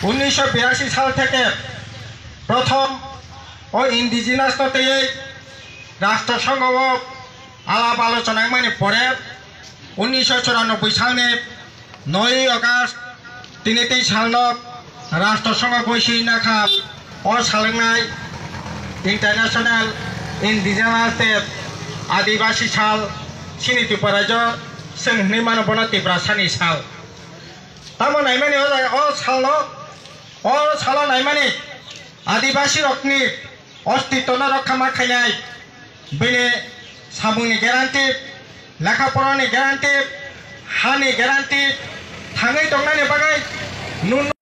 1982 সাল থেকে প্রথম ও ইন্ডিজিনাস তত্ত্বে রাষ্ট্রসংঘ আলাপ আলোচনায় মানে পরে 1994 সালে 9 আগস্ট 33 সাল রাষ্ট্রসংঘ বৈশি নাখা ও সালनाय इंटरनेशनल इंडिजिनास डे आदिवासी साल सिनिति पराज जोंनि मानबना तिब्रा सानि साल तामानाय माने ओ साल नाय माने आदिवासी रखनि अस्तित्व रक्षा माखायनाय बेनि सामुनि ग्यारान्टि लेखा फरानि ग्यारान्टि हानि ग्यारान्टि थाङै दंनायनि बागै नुन